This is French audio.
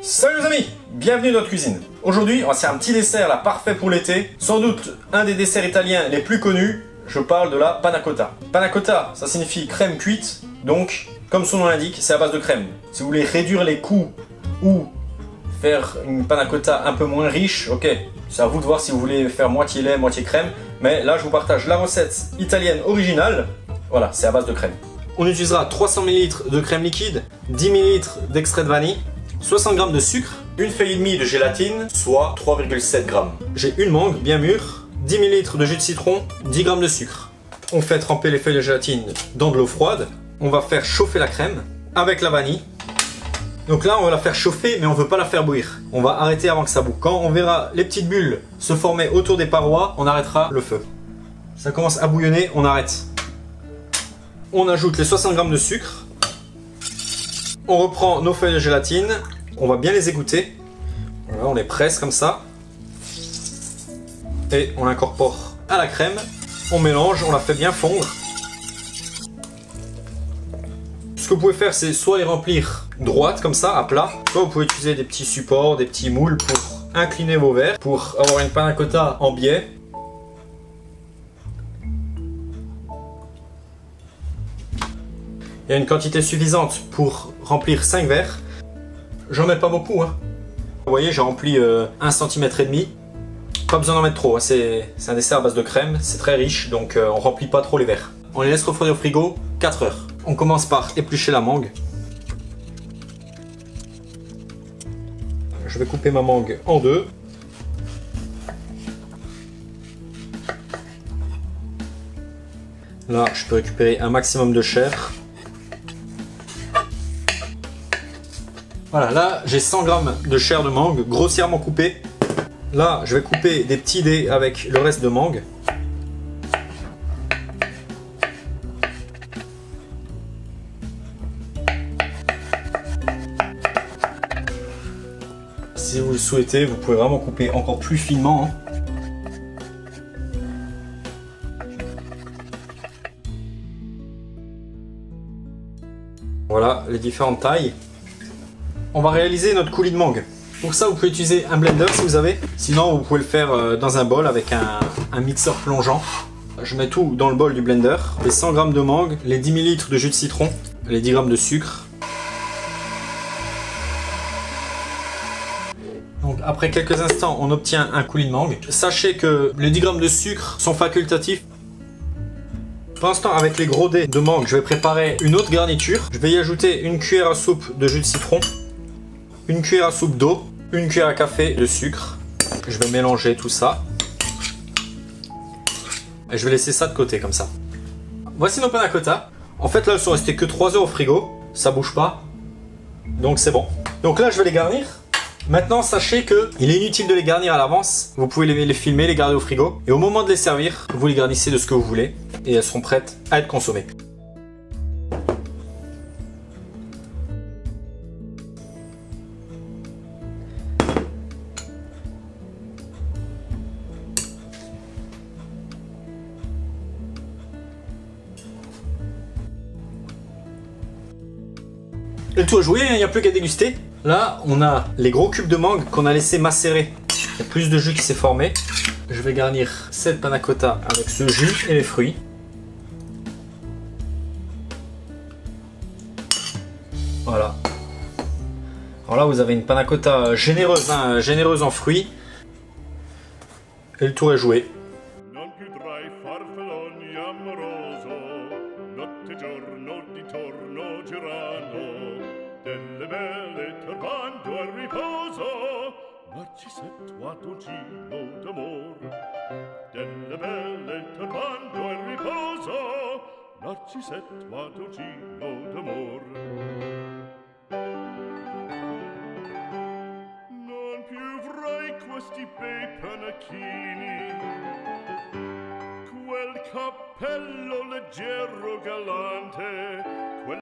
Salut les amis, bienvenue dans notre cuisine. Aujourd'hui, on va faire un petit dessert là, parfait pour l'été. Sans doute un des desserts italiens les plus connus. Je parle de la panna cotta. Panna cotta, ça signifie crème cuite. Donc, comme son nom l'indique, c'est à base de crème. Si vous voulez réduire les coûts ou faire une panna cotta un peu moins riche, ok, c'est à vous de voir si vous voulez faire moitié lait, moitié crème. Mais là, je vous partage la recette italienne originale. Voilà, c'est à base de crème. On utilisera 300 ml de crème liquide, 10 ml d'extrait de vanille, 60 g de sucre, une feuille et demie de gélatine, soit 3,7 g. J'ai une mangue bien mûre, 10 ml de jus de citron, 10 g de sucre. On fait tremper les feuilles de gélatine dans de l'eau froide. On va faire chauffer la crème avec la vanille. Donc là, on va la faire chauffer, mais on ne veut pas la faire bouillir. On va arrêter avant que ça boue. Quand on verra les petites bulles se former autour des parois, on arrêtera le feu. Ça commence à bouillonner, on arrête. On ajoute les 60 g de sucre. On reprend nos feuilles de gélatine. On va bien les égoutter. Voilà, on les presse comme ça. Et on l'incorpore à la crème. On mélange, on la fait bien fondre. Ce que vous pouvez faire, c'est soit les remplir droites comme ça, à plat. Soit vous pouvez utiliser des petits supports, des petits moules pour incliner vos verres. Pour avoir une panna cotta en biais. Il y a une quantité suffisante pour remplir 5 verres. J'en mets pas beaucoup. Hein. Vous voyez, j'ai rempli 1,5 cm. Pas besoin d'en mettre trop. Hein. C'est un dessert à base de crème. C'est très riche, donc on remplit pas trop les verres. On les laisse refroidir au frigo 4 heures. On commence par éplucher la mangue. Je vais couper ma mangue en deux. Là, je peux récupérer un maximum de chair. Voilà, là j'ai 100 g de chair de mangue grossièrement coupée. Là, je vais couper des petits dés avec le reste de mangue. Si vous le souhaitez, vous pouvez vraiment couper encore plus finement. Hein. Voilà les différentes tailles. On va réaliser notre coulis de mangue. Pour ça, vous pouvez utiliser un blender si vous avez. Sinon, vous pouvez le faire dans un bol avec un mixeur plongeant. Je mets tout dans le bol du blender. Les 100 g de mangue, les 10 ml de jus de citron, les 10 g de sucre. Donc après quelques instants, on obtient un coulis de mangue. Sachez que les 10 g de sucre sont facultatifs. Pour l'instant, avec les gros dés de mangue, je vais préparer une autre garniture. Je vais y ajouter une cuillère à soupe de jus de citron, une cuillère à soupe d'eau, une cuillère à café de sucre. Je vais mélanger tout ça. Et je vais laisser ça de côté comme ça. Voici nos panna cotta. En fait, là, elles sont restées que 3 heures au frigo. Ça bouge pas. Donc c'est bon. Donc là, je vais les garnir. Maintenant, sachez qu'il est inutile de les garnir à l'avance. Vous pouvez les filmer, les garder au frigo. Et au moment de les servir, vous les garnissez de ce que vous voulez. Et elles seront prêtes à être consommées. Et le tout est joué, il n'y a plus qu'à déguster. Là, on a les gros cubes de mangue qu'on a laissé macérer. Il y a plus de jus qui s'est formé. Je vais garnir cette panna cotta avec ce jus et les fruits. Voilà. Alors là, vous avez une panna cotta généreuse, hein, généreuse en fruits. Et le tour est joué. Narcisetto giro d'amor, delle belle turbando e riposo, Narcisetto giro d'amor. Non più avrai questi bei panacchini, quel cappello leggero galante,